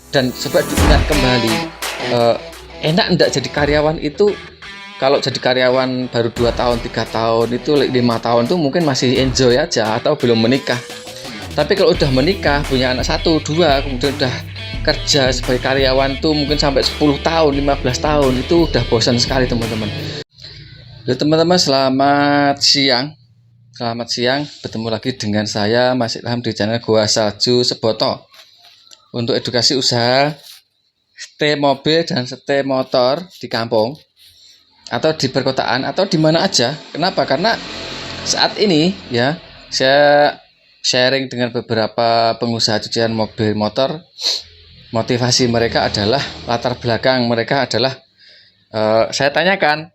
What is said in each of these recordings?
Dan coba diingat kembali, enak enggak jadi karyawan itu. Kalau jadi karyawan baru 2 tahun 3 tahun itu 5 tahun tuh mungkin masih enjoy aja atau belum menikah. Tapi kalau udah menikah, punya anak 1 2, kemudian udah kerja sebagai karyawan tuh mungkin sampai 10 tahun 15 tahun, itu udah bosan sekali teman-teman. Ya teman-teman, selamat siang. Selamat siang, bertemu lagi dengan saya Mas Ilham di channel Gua Salju Seboto. Untuk edukasi usaha setir mobil dan setir motor di kampung atau di perkotaan atau di mana aja. Kenapa? Karena saat ini ya saya sharing dengan beberapa pengusaha cucian mobil motor. Motivasi mereka adalah, latar belakang mereka adalah, saya tanyakan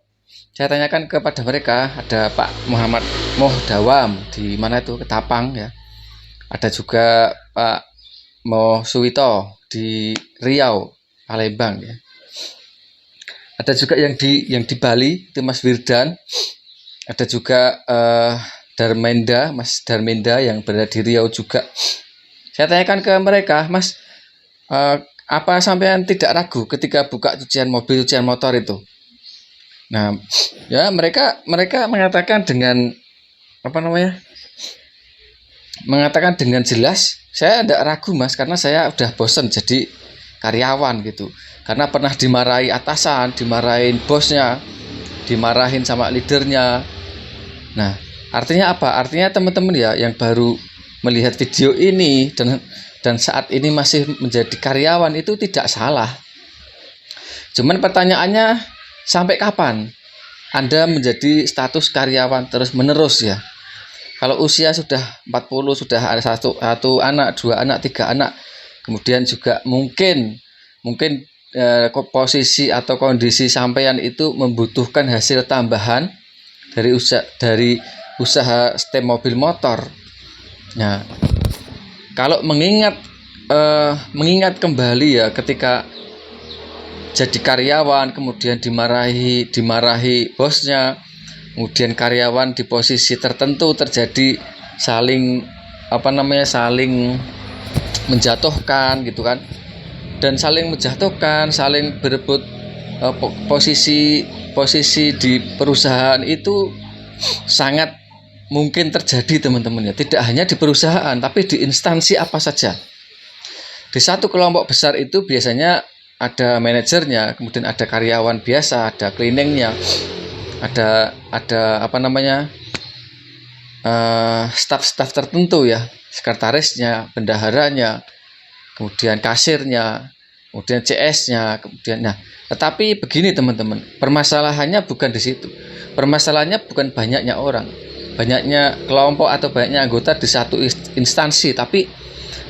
kepada mereka. Ada Pak Muhammad Mohdawam di mana itu, Ketapang ya. Ada juga Pak Mo Suwito di Riau, Palembang ya. Ada juga yang di Bali itu Mas Wirdan. Ada juga Mas Darmenda yang berada di Riau juga. Saya tanyakan ke mereka, Mas, apa sampean tidak ragu ketika buka cucian mobil, cucian motor itu? Nah, ya mereka mengatakan dengan mengatakan dengan jelas, saya tidak ragu Mas, karena saya udah bosen jadi karyawan gitu. Karena pernah dimarahi atasan, dimarahin bosnya, dimarahin sama leadernya. Nah, artinya apa? Artinya teman-teman ya yang baru melihat video ini dan saat ini masih menjadi karyawan itu tidak salah. Cuman pertanyaannya, sampai kapan Anda menjadi status karyawan terus-menerus ya? Kalau usia sudah 40, sudah ada satu anak, 2 anak, 3 anak, kemudian juga mungkin posisi atau kondisi sampean itu membutuhkan hasil tambahan dari usaha setir mobil motor. Nah, kalau mengingat kembali ya ketika jadi karyawan kemudian dimarahi bosnya, kemudian karyawan di posisi tertentu terjadi saling menjatuhkan gitu kan, dan saling menjatuhkan, saling berebut posisi di perusahaan itu sangat mungkin terjadi teman-teman ya. Tidak hanya di perusahaan tapi di instansi apa saja. Di satu kelompok besar itu biasanya ada manajernya, kemudian ada karyawan biasa, ada cleaningnya, ada staf-staf tertentu ya, sekretarisnya, bendaharanya, kemudian kasirnya, kemudian CS-nya, tetapi begini teman-teman, permasalahannya bukan di situ. Permasalahannya bukan banyaknya orang, banyaknya kelompok atau banyaknya anggota di satu instansi, tapi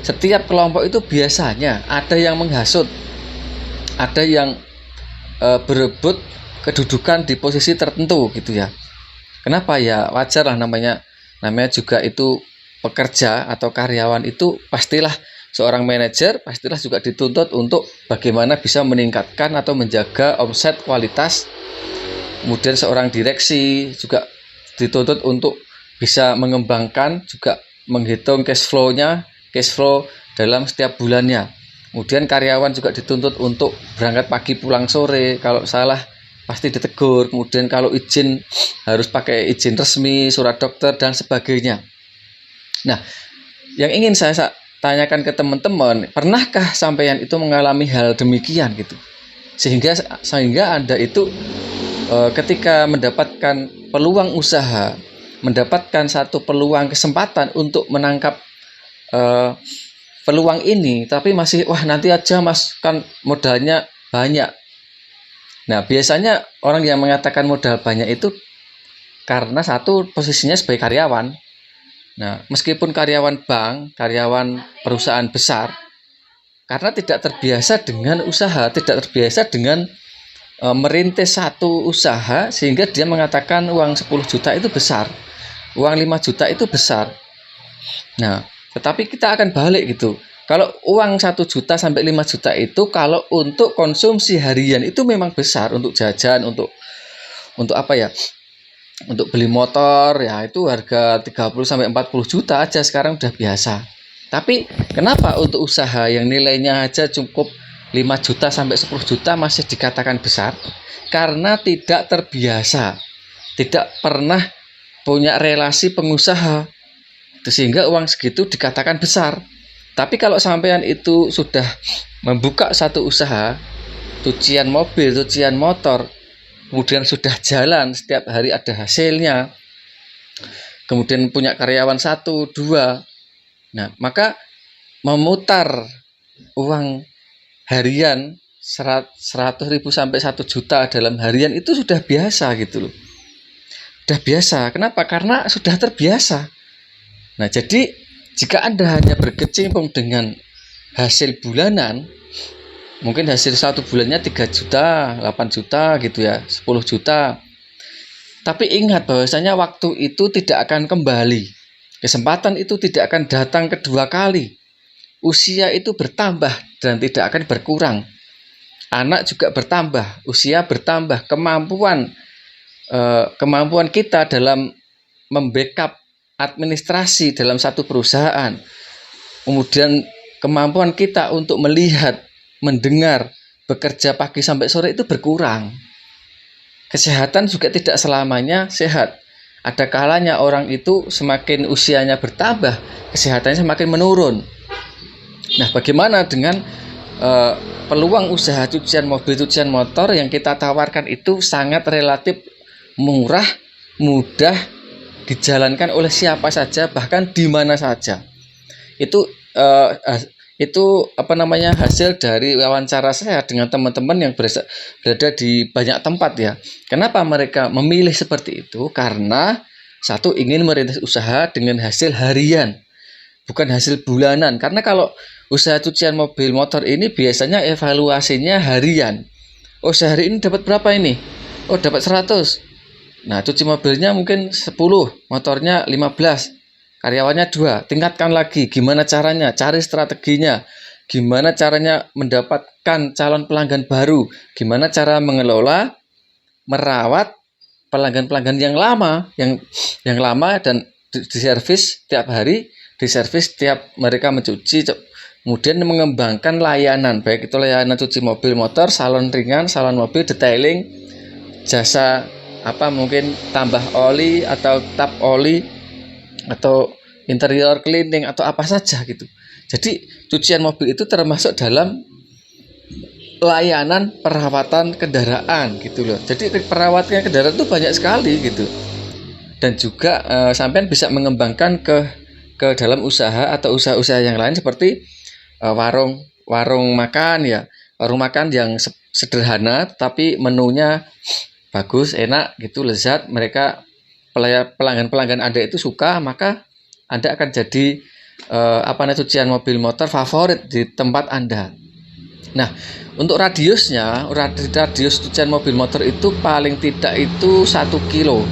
setiap kelompok itu biasanya ada yang menghasut, ada yang berebut kedudukan di posisi tertentu gitu ya. Kenapa ya? Wajar lah, namanya juga itu pekerja atau karyawan itu pastilah seorang manajer pastilah juga dituntut untuk bagaimana bisa meningkatkan atau menjaga omset, kualitas. Kemudian seorang direksi juga dituntut untuk bisa mengembangkan, juga menghitung cash flow dalam setiap bulannya. Kemudian karyawan juga dituntut untuk berangkat pagi pulang sore, kalau salah pasti ditegur. Kemudian kalau izin harus pakai izin resmi, surat dokter dan sebagainya. Nah, yang ingin saya tanyakan ke teman-teman, pernahkah sampean itu mengalami hal demikian gitu? Sehingga Anda itu ketika mendapatkan peluang usaha, mendapatkan satu peluang kesempatan untuk menangkap peluang ini, tapi masih nanti aja Mas, kan modalnya banyak. Nah, biasanya orang yang mengatakan modal banyak itu karena satu, posisinya sebagai karyawan. Nah, meskipun karyawan bank, karyawan perusahaan besar, karena tidak terbiasa dengan usaha, tidak terbiasa dengan merintis satu usaha, sehingga dia mengatakan uang 10 juta itu besar, uang 5 juta itu besar. Nah, tetapi kita akan balik gitu. Kalau uang 1 juta sampai 5 juta itu kalau untuk konsumsi harian itu memang besar, untuk jajan, untuk apa ya? Untuk beli motor ya itu harga 30 sampai 40 juta aja sekarang udah biasa. Tapi kenapa untuk usaha yang nilainya aja cukup 5 juta sampai 10 juta masih dikatakan besar? Karena tidak terbiasa, tidak pernah punya relasi pengusaha, sehingga uang segitu dikatakan besar. Tapi kalau sampean itu sudah membuka satu usaha, cucian mobil, cucian motor, kemudian sudah jalan, setiap hari ada hasilnya, kemudian punya karyawan 1, 2, nah maka memutar uang harian 100.000 sampai 1 juta dalam harian itu sudah biasa gitu loh. Sudah biasa. Kenapa? Karena sudah terbiasa. Nah, jadi jika Anda hanya berkecimpung dengan hasil bulanan, mungkin hasil 1 bulannya 3 juta, 8 juta gitu ya, 10 juta. Tapi ingat bahwasanya waktu itu tidak akan kembali. Kesempatan itu tidak akan datang kedua kali. Usia itu bertambah dan tidak akan berkurang. Anak juga bertambah, usia bertambah, kemampuan kita dalam membackup administrasi dalam satu perusahaan, kemudian kemampuan kita untuk melihat, mendengar, bekerja pagi sampai sore itu berkurang. Kesehatan juga tidak selamanya sehat. Ada kalanya orang itu semakin usianya bertambah, kesehatannya semakin menurun. Nah, bagaimana dengan peluang usaha cucian mobil, cucian motor yang kita tawarkan itu sangat relatif murah, mudah dijalankan oleh siapa saja, bahkan di mana saja. Itu hasil dari wawancara saya dengan teman-teman yang berada di banyak tempat ya. Kenapa mereka memilih seperti itu? Karena satu, ingin merintis usaha dengan hasil harian, bukan hasil bulanan. Karena kalau usaha cucian mobil motor ini biasanya evaluasinya harian. Oh, sehari ini dapat berapa ini? Oh, dapat 100. Nah, cuci mobilnya mungkin 10, motornya 15, karyawannya 2. Tingkatkan lagi, gimana caranya? Cari strateginya. Gimana caranya mendapatkan calon pelanggan baru? Gimana cara mengelola, merawat pelanggan-pelanggan yang lama, yang lama dan diservis tiap hari, diservis tiap mereka mencuci. Kemudian mengembangkan layanan, baik itu layanan cuci mobil motor, salon ringan, salon mobil, detailing, jasa mungkin tambah oli atau tap oli atau interior cleaning atau apa saja gitu. Jadi cucian mobil itu termasuk dalam layanan perawatan kendaraan gitu loh. Jadi perawatan kendaraan itu banyak sekali gitu. Dan juga sampean bisa mengembangkan ke dalam usaha atau usaha-usaha yang lain seperti warung makan ya. Warung makan yang sederhana tapi menunya bagus, enak gitu, lezat. Mereka pelanggan-pelanggan Anda itu suka, maka Anda akan jadi cucian mobil motor favorit di tempat Anda. Nah, untuk radius cucian mobil motor itu paling tidak itu 1 kilo.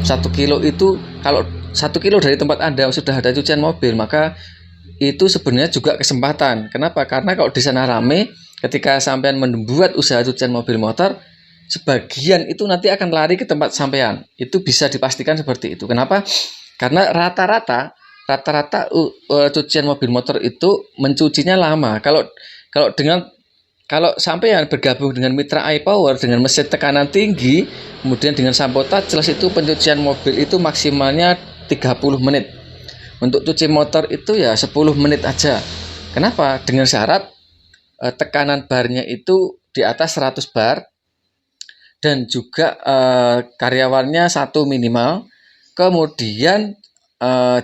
1 kilo itu, kalau 1 kilo dari tempat Anda sudah ada cucian mobil, maka itu sebenarnya juga kesempatan. Kenapa? Karena kalau di sana rame, ketika sampean membuat usaha cucian mobil motor, sebagian itu nanti akan lari ke tempat sampean. Itu bisa dipastikan seperti itu. Kenapa? Karena rata-rata cucian mobil motor itu mencucinya lama. Kalau sampean bergabung dengan mitra iPower dengan mesin tekanan tinggi, kemudian dengan sampo touchless, itu pencucian mobil itu maksimalnya 30 menit. Untuk cuci motor itu ya 10 menit aja. Kenapa? Dengan syarat tekanan barnya itu di atas 100 bar dan juga karyawannya 1 minimal. Kemudian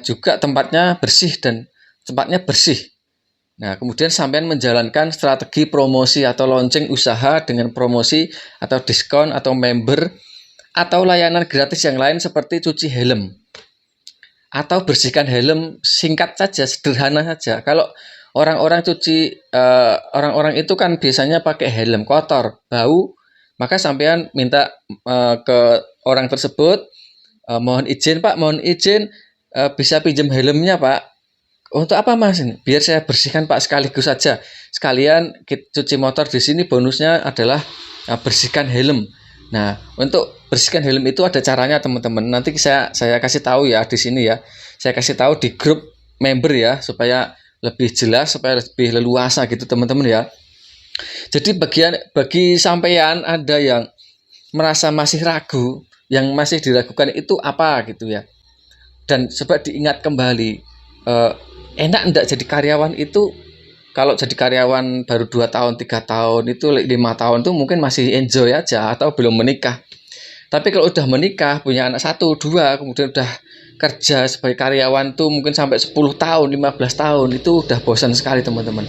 juga tempatnya bersih. Nah, kemudian sampean menjalankan strategi promosi atau launching usaha dengan promosi atau diskon atau member atau layanan gratis yang lain seperti cuci helm atau bersihkan helm, singkat saja, sederhana saja. Kalau orang-orang itu kan biasanya pakai helm kotor, bau, maka sampean minta ke orang tersebut, mohon izin Pak, bisa pinjam helmnya Pak. Untuk apa Mas? Biar saya bersihkan Pak, sekaligus saja. Sekalian cuci motor di sini bonusnya adalah bersihkan helm. Nah, untuk bersihkan helm itu ada caranya teman-teman. Nanti saya kasih tahu ya di sini ya. Saya kasih tahu di grup member ya, supaya lebih jelas, supaya lebih leluasa gitu teman-teman ya. Jadi bagi sampean ada yang merasa masih ragu, yang masih diragukan itu apa gitu ya. Dan coba diingat kembali, enak enggak jadi karyawan itu. Kalau jadi karyawan baru 2 tahun, 3 tahun, itu 5 tahun tuh mungkin masih enjoy aja atau belum menikah. Tapi kalau udah menikah, punya anak 1, 2, kemudian udah kerja sebagai karyawan tuh mungkin sampai 10 tahun, 15 tahun, itu udah bosan sekali teman-teman.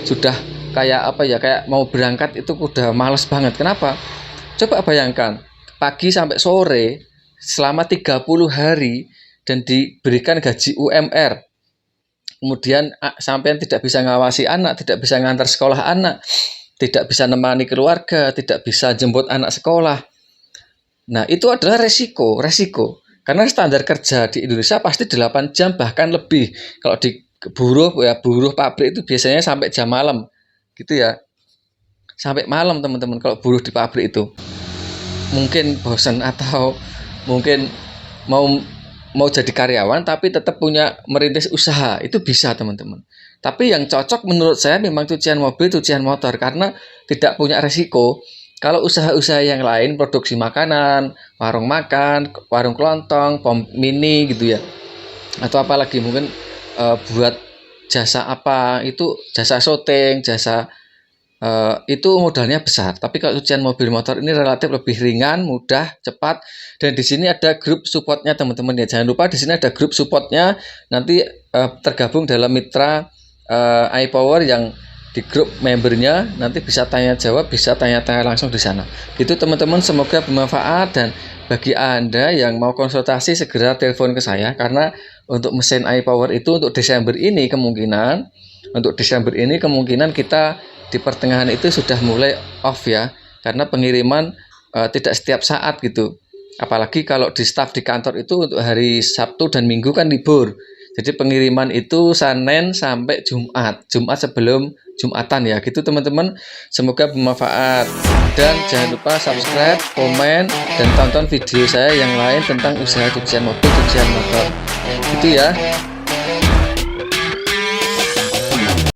Sudah kayak apa ya, kayak mau berangkat itu udah males banget. Kenapa? Coba bayangkan, pagi sampai sore selama 30 hari dan diberikan gaji UMR. Kemudian sampean tidak bisa ngawasi anak, tidak bisa ngantar sekolah anak, tidak bisa nemani keluarga, tidak bisa jemput anak sekolah. Nah, itu adalah resiko. Karena standar kerja di Indonesia pasti 8 jam bahkan lebih. Kalau di buruh pabrik itu biasanya sampai jam malam. Gitu ya. Sampai malam teman-teman kalau buruh di pabrik itu. Mungkin bosan atau mungkin mau jadi karyawan tapi tetap punya merintis usaha, itu bisa teman-teman. Tapi yang cocok menurut saya memang cucian mobil, cucian motor, karena tidak punya resiko. Kalau usaha-usaha yang lain, produksi makanan, warung makan, warung kelontong, pom mini gitu ya, atau apalagi mungkin buat jasa apa, itu jasa syuting, jasa itu modalnya besar. Tapi kalau cucian mobil motor ini relatif lebih ringan, mudah, cepat. Dan di sini ada grup supportnya teman-teman ya. Jangan lupa di sini ada grup supportnya. Nanti tergabung dalam mitra iPower yang di grup membernya, nanti bisa tanya jawab, bisa tanya-tanya langsung di sana. Gitu teman-teman, semoga bermanfaat. Dan bagi Anda yang mau konsultasi segera telepon ke saya, karena untuk mesin iPower itu untuk Desember ini kemungkinan kita di pertengahan itu sudah mulai off ya, karena pengiriman tidak setiap saat gitu. Apalagi kalau di staf di kantor itu untuk hari Sabtu dan Minggu kan libur. Jadi pengiriman itu Senin sampai Jumat sebelum Jumatan ya. Gitu teman-teman, semoga bermanfaat. Dan jangan lupa subscribe, komen, dan tonton video saya yang lain tentang usaha cucian mobil, cucian motor. Gitu ya.